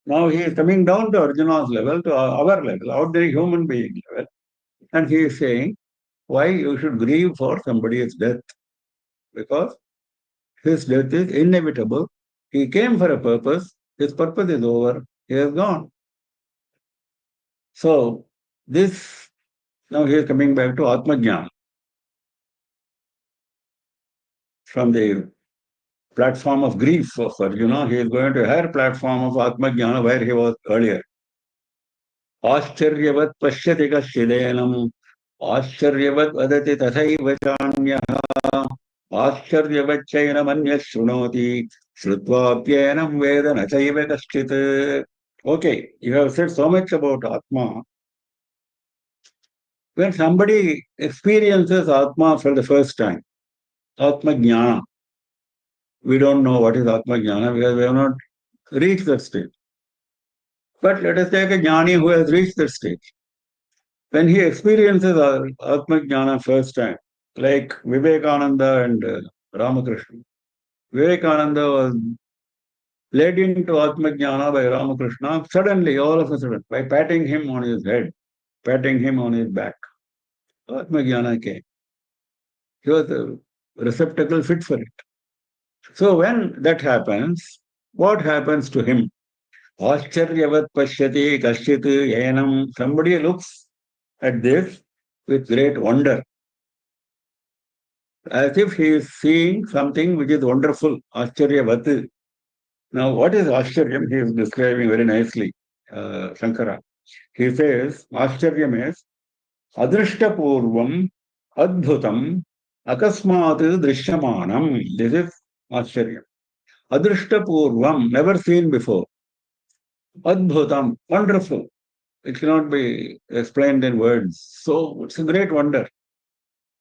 Now he is coming down to Arjuna's level, to our level, ordinary human being level, and he is saying why you should grieve for somebody's death. Because his death is inevitable. He came for a purpose. His purpose is over. He has gone. So this, now he is coming back to Atma Jnana. From the platform of grief of Arjuna, he is going to a higher platform of Atma Jnana where he was earlier. Ascharyavat pashyati kashidenam आश्चर्यवत् वदति तथैव चान्यः आश्चर्यवच्चैनमन्यः शृणोति श्रुत्वाप्येनं वेद न चैव कश्चित्. Okay, you have said so much about Atma. When somebody experiences Atma for the first time, Atma Jnana, we don't know what is Atma Jnana because we have not reached that stage. But let us take a Jnani who has reached that stage. When he experiences Atma Jnana first time, like Vivekananda and Ramakrishna. Vivekananda was led into Atma Jnana by Ramakrishna suddenly, all of a sudden, by patting him on his head, patting him on his back. Atma Jnana came. He was a receptacle fit for it. So when that happens, what happens to him? Ascharyavat pashyati kaschit yenam. Somebody looks at this with great wonder, as if he is seeing something which is wonderful. Ascharyavat. Now, what is Ascharyam? He is describing very nicely, Shankara. He says, Ascharyam is Adrishtapurvam Adbhutam Akasmat Drishyamanam. This is Ascharyam. Adrishtapurvam, never seen before. Adbhutam, wonderful. It cannot be explained in words. So it's a great wonder.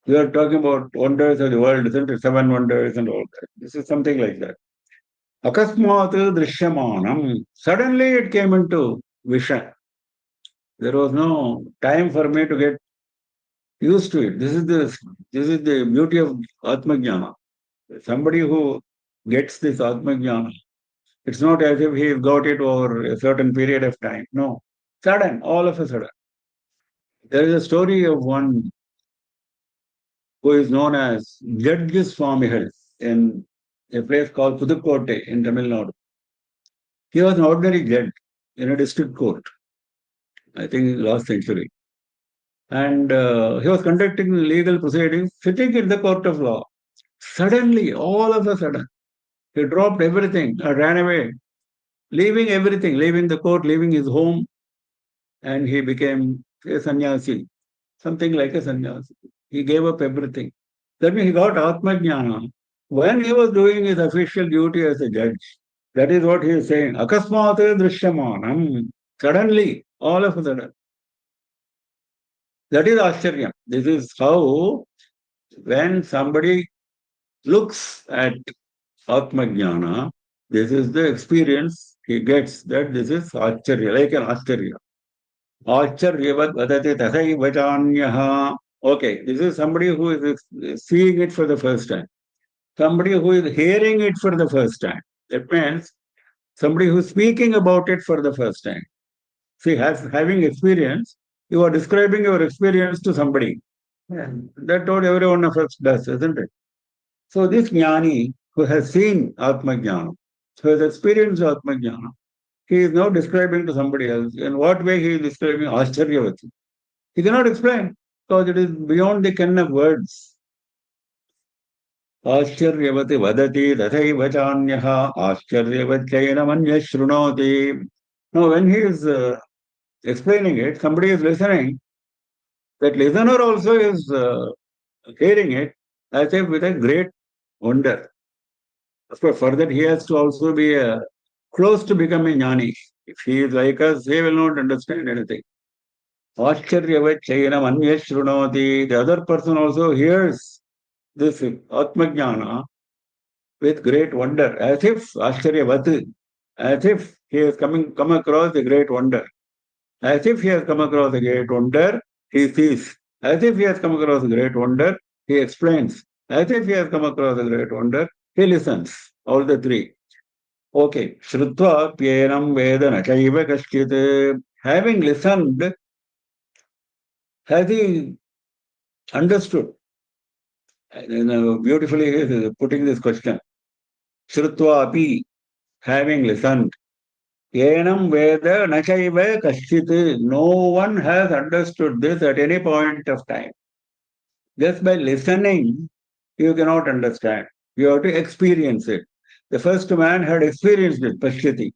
We are talking about wonders of the world, isn't it? 7 wonders and all that. This is something like that. Akasmat Drishyamanam. Suddenly it came into vision. There was no time for me to get used to it. This is the beauty of Atma Jnana. Somebody who gets this Atma Jnana, it's not as if he got it over a certain period of time. No. Sudden, all of a sudden. There is a story of one who is known as Judge Swamigal in a place called Pudukkottai in Tamil Nadu. He was an ordinary judge in a district court, I think last century. And he was conducting legal proceedings, sitting in the court of law. Suddenly, all of a sudden, he dropped everything and ran away, leaving everything, leaving the court, leaving his home, and he became a sannyasi, something like a sannyasi. He gave up everything. That means he got Atma Jnana when he was doing his official duty as a judge. That is what he is saying. Akasmat Drishyamanam. Suddenly, all of a sudden. That is Ascharyam. This is how, when somebody looks at Atma Jnana, this is the experience he gets, that this is Acharya, like an Acharya. Acharyavat vadati tathaiva chanyaha. Okay, this is somebody who is seeing it for the first time. Somebody who is hearing it for the first time. That means somebody who is speaking about it for the first time. See, having experience, you are describing your experience to somebody. And that's what every one of us does, isn't it? So this jnani who has seen Atma Jnana, who has experienced Atma Jnana, he is now describing to somebody else. In what way he is describing Ascharyavati? He cannot explain. because it is beyond the ken of words. Ashcharyavati vadati tathaiva chanyah ashcharyavachayana shrunoti. Now, when he is explaining it, somebody is listening. That listener also is hearing it as if with a great wonder. Of course, for that he has to also be close to becoming jnani. If he is like us, he will not understand anything. Ashcharyavachayana shrunoti. The other person also hears this Atmajnana with great wonder, as if Ashcharyavat, as if he has come across a great wonder. As if he has come across a great wonder, he sees. As if he has come across a great wonder, he explains. As if he has come across a great wonder, he listens. All the three. Okay. Shrutva pyenam veda nachaiva kaschit. Having listened, has he understood? And beautifully he is putting this question. Shrutva api, having listened. Enam Veda Nachaiva Kashchit. No one has understood this at any point of time. Just by listening, you cannot understand. You have to experience it. The first man had experienced it, Pashyati.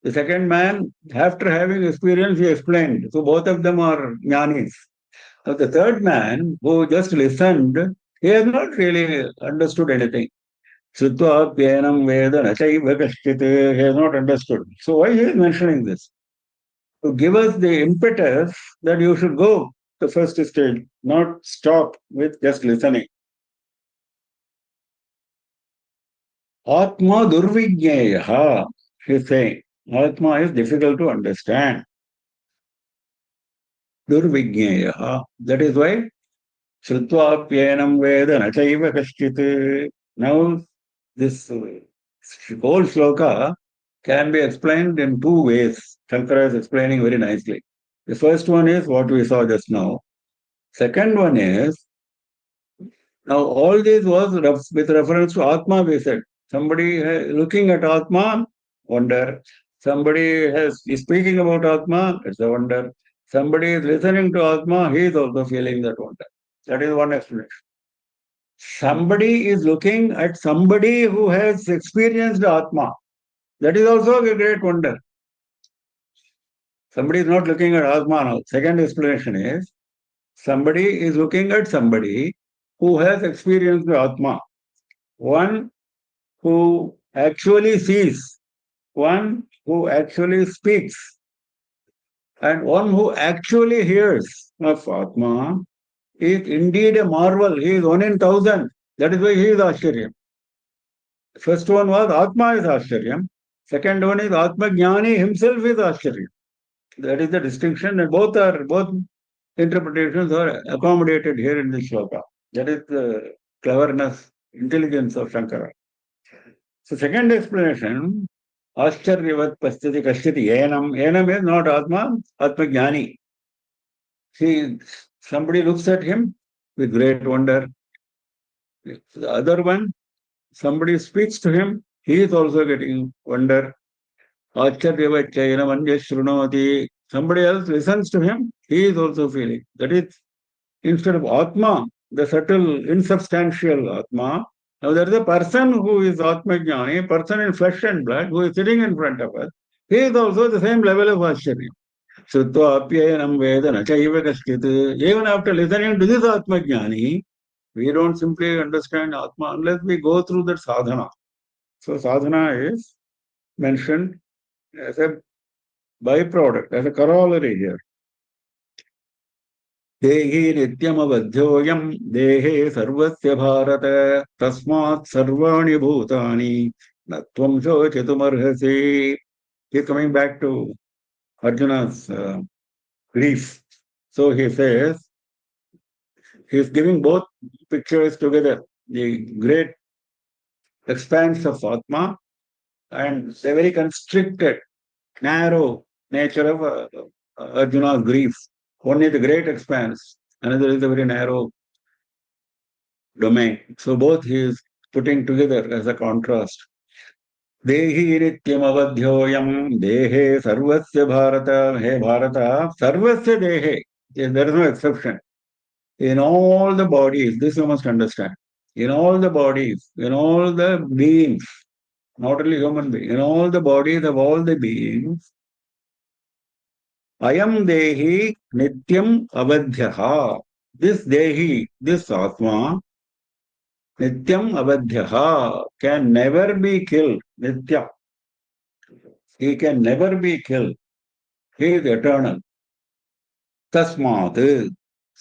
The second man, after having experienced, he explained. So both of them are jnanis. Now the third man, who just listened, he has not really understood anything. Sutva Pyenam Veda Nachaiva Kashchit. He has not understood. So why he is mentioning this? To give us the impetus that you should go the first stage, not stop with just listening. Atma Durvijnaya, he is saying. Atma is difficult to understand. Durvijnaya. That is why Shrutva Pyenam Veda Nachaiva Kashchit. Now, this whole sloka can be explained in two ways. Shankara is explaining very nicely. The first one is what we saw just now. Second one is, now all this was with reference to Atma, we said. Somebody looking at Atma, wonder. Somebody is speaking about Atma, it's a wonder. Somebody is listening to Atma, he is also feeling that wonder. That is one explanation. Somebody is looking at somebody who has experienced Atma. That is also a great wonder. Somebody is not looking at Atma now. Second explanation is, somebody is looking at somebody who has experienced Atma. One who actually sees, one who actually speaks, and one who actually hears of Atma is indeed a marvel. He is 1 in 1,000. That is why he is Ashcharyam. First one was Atma is Ashcharyam. Second one is Atma Jnani himself is Ashcharyam. That is the distinction, and both interpretations are accommodated here in this shloka. That is the cleverness, intelligence of Shankara. So second explanation, Ashcharyavat Pasthiti Kashyati Enam. Enam is not Atma, Atma Jnani. See, somebody looks at him with great wonder. The other one, somebody speaks to him, he is also getting wonder. Ashcharyavat Enam Shrunoti. Somebody else listens to him, he is also feeling. That is, instead of Atma, the subtle, insubstantial Atma, now there is a person who is Atma Jnani, a person in flesh and blood who is sitting in front of us. He is also the same level of Ashcharyam. Shrutva Apyayanam Veda Nachaiva Kaschit. Even after listening to this Atma Jnani, we don't simply understand Atma unless we go through that sadhana. So sadhana is mentioned as a byproduct, as a corollary here. Dehi nityamavadhyoyam dehe sarvasya bharata tasmat sarvani bhutani natvam shochitumarhasi. He is coming back to Arjuna's grief. So he says, he is giving both pictures together, the great expanse of Atma and the very constricted, narrow nature of Arjuna's grief. One is the great expanse, another is a very narrow domain. So both he is putting together as a contrast. Dehi nityam avadhyoyam dehe sarvasya bharata. Hey Bharata, sarvasya dehe. There is no exception. In all the bodies, this you must understand. In all the bodies, in all the beings, not only human beings, in all the bodies of all the beings, Ayam Dehi Nityam Avadhyaha. This Dehi, this Atma, Nityam Avadhyaha, can never be killed. Nitya. He can never be killed. He is eternal. Tasmat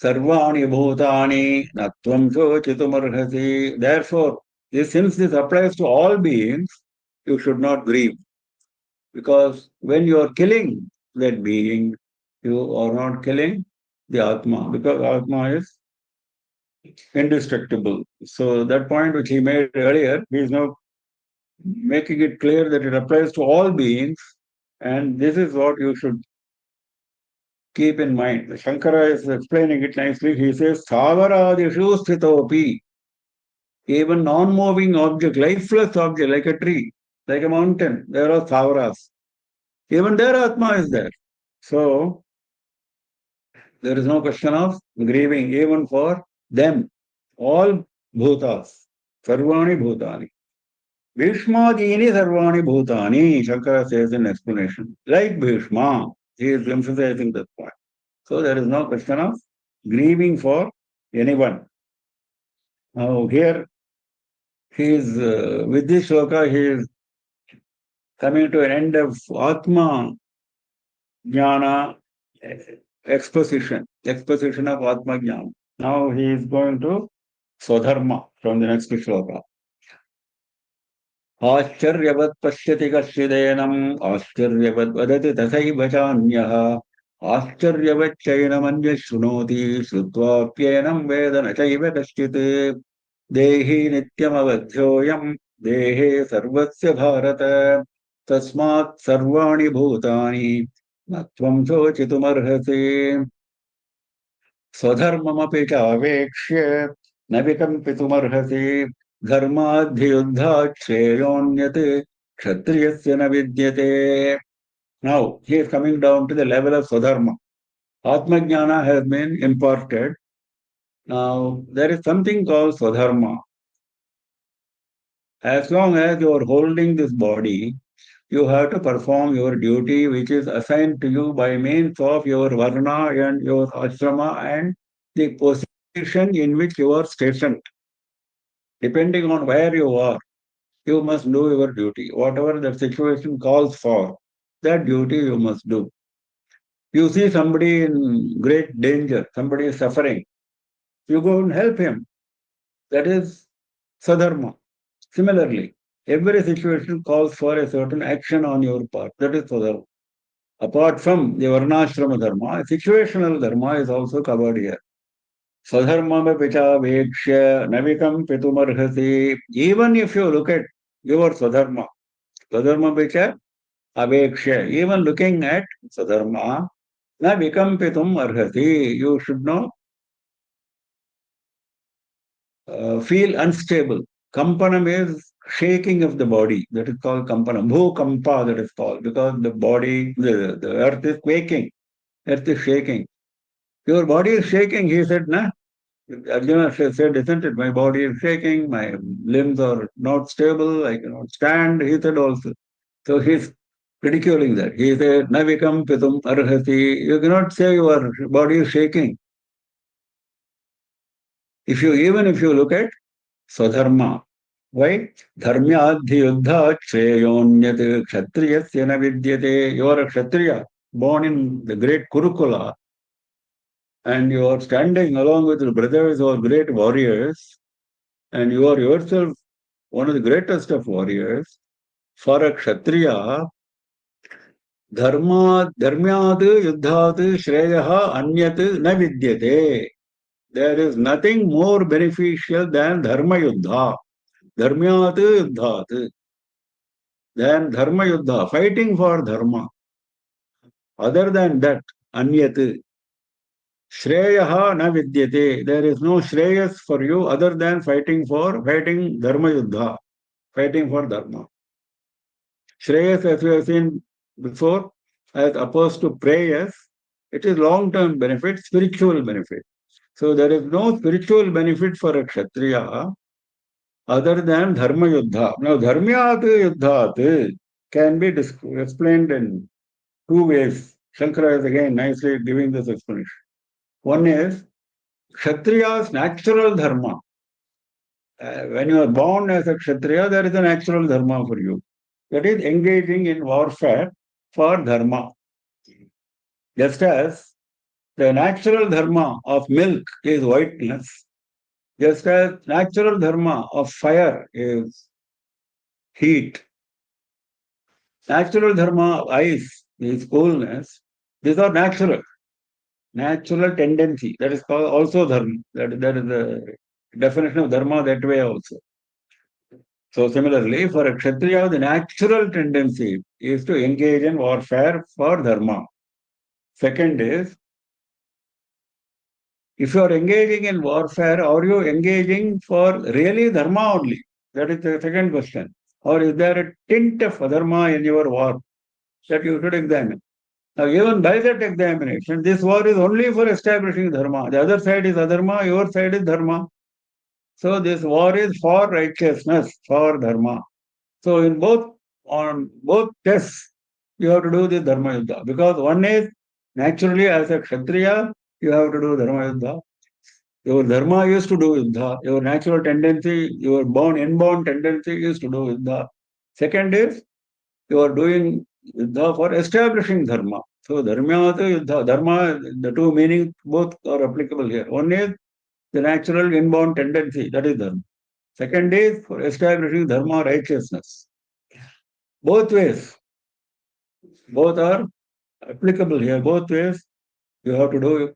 Sarvani Bhutani Natvam Chitumarhasi. Therefore, since this applies to all beings, you should not grieve. Because when you are killing that being, you are not killing the Atma, because Atma is indestructible. So that point which he made earlier, he is now making it clear that it applies to all beings, and this is what you should keep in mind. Shankara is explaining it nicely. He says, Thavarādishu sthitopi, even non-moving object, lifeless object like a tree, like a mountain, there are thavaras. Even their Atma is there. So there is no question of grieving even for them. All bhutas, sarvani bhutani. Bhishmadini sarvani bhutani, Shankara says in explanation. Like Bhishma, he is emphasizing that point. So there is no question of grieving for anyone. Now here, he is, with this shloka, he is coming to an end of Atma Jnana exposition of Atma Jnana. Now he is going to Swadharma from the next shloka. आश्चर्यवत् पश्यति कश्चिदेनम् आश्चर्यवत् वदति तथैव चान्यः आश्चर्यवच्चैनमन्यः शृणोति श्रुत्वाप्येनं वेद न चैव कश्चित् देहि नित्यमवध्योऽयम् देहे सर्वस्य भारत तस्मात् सर्वाणि भूतानि न त्वं शोचितुमर्हसि स्वधर्ममपि चावेक्ष्य न विकम्पितुमर्हसि धर्माद्धियुद्धात् श्रेयोऽन्यत् क्षत्रियस्य न विद्यते. Now he is coming down to the level of Swadharma. Atma Jnana has been imparted. Now there is something called Swadharma. As long as you are holding this body, you have to perform your duty which is assigned to you by means of your varna and your ashrama and the position in which you are stationed. Depending on where you are, you must do your duty. Whatever the situation calls for, that duty you must do. You see somebody in great danger, somebody is suffering, you go and help him. That is sadharma. Similarly, every situation calls for a certain action on your part. That is sadharma. Apart from the varnashrama dharma, situational dharma is also covered here. Sadharma picha vekshya navikam pitumarhasi. Even if you look at your sadharma picha avekshya, even looking at sadharma, na vikampitum arhati. You should not feel unstable. Kampanam is shaking of the body. That is called kampanam. Bhukampa, that is called, because the body, the earth is quaking. Earth is shaking. Your body is shaking. He said, nah. Arjuna said, isn't it? My body is shaking. My limbs are not stable. I cannot stand. He said also. So he's ridiculing that. He said, Navikam pitum arhasi. You cannot say your body is shaking. Even if you look at Swadharma, why? Dharmyadhi yuddha shreyonyat kshatriyasya na vidyate. You are a kshatriya, born in the great Kurukula, and you are standing along with your brothers who are great warriors, and you are yourself one of the greatest of warriors. For a kshatriya, dharmyad yuddhat shreyaha anyat na vidyate. There is nothing more beneficial than dharma yuddha. Dharmyat yuddhat. Than dharma yuddha, fighting for dharma. Other than that, anyat. Shreyaha na vidyate. There is no shreyas for you other than fighting dharma yuddha, fighting for dharma. Shreyas, as we have seen before, as opposed to prayers, it is long-term benefit, spiritual benefit. So there is no spiritual benefit for a Kshatriya other than Dharma Yuddha. Now, Dharmyat Yuddhat can be explained in two ways. Shankara is again nicely giving this explanation. One is Kshatriya's natural dharma. When you are born as a Kshatriya, there is a natural dharma for you. That is engaging in warfare for dharma. Just as the natural dharma of milk is whiteness, just as natural dharma of fire is heat, natural dharma of ice is coolness, these are natural tendency. That is called also dharma. That is the definition of dharma that way also. So similarly, for a Kshatriya, the natural tendency is to engage in warfare for dharma. Second is, if you are engaging in warfare, are you engaging for really dharma only? That is the second question. Or is there a tint of adharma in your war that you should examine? Now, even by that examination, this war is only for establishing dharma. The other side is adharma, your side is dharma. So this war is for righteousness, for dharma. So on both tests, you have to do the dharma yuddha. Because one is naturally as a Kshatriya, you have to do dharma yuddha. Your dharma is to do yuddha. Your natural tendency, your inborn tendency is to do yuddha. Second is, you are doing yuddha for establishing dharma. So dharma, yuddha, dharma, the two meanings both are applicable here. One is the natural inborn tendency, that is dharma. Second is for establishing dharma, righteousness. Both ways, both are applicable here. Both ways, you have to do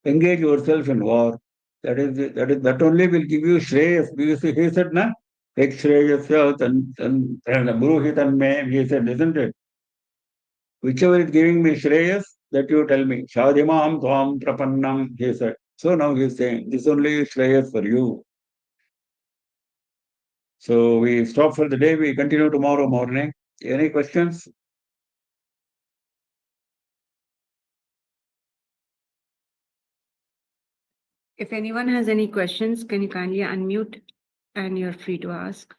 engage yourself in war. That only will give you shreyas. Because he said, na, ek shreyasya bruhitan me, he said, isn't it? Whichever is giving me shreyas, that you tell me. Shadimam tvam prapannam, he said. So now he is saying, this only is shreyas for you. So we stop for the day. We continue tomorrow morning. Any questions? If anyone has any questions, can you kindly unmute and you're free to ask.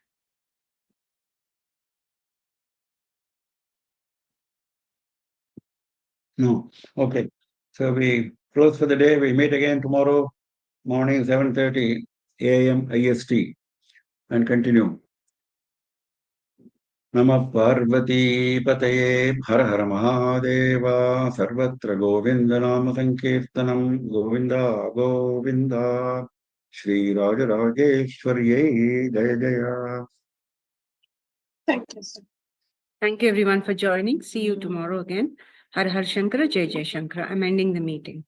No. Okay. So we close for the day. We meet again tomorrow morning, 7:30 AM IST, and continue. Namah Parvati Pataye Har Har Mahadeva Sarvatra Govinda Nama Sankirtanam Govinda Govinda Shri Raja Rajeshwarye Jaya Jaya. Thank you, sir. Thank you everyone for joining. See you tomorrow again. Har Har Shankara, Jai Jai Shankara. I'm ending the meeting.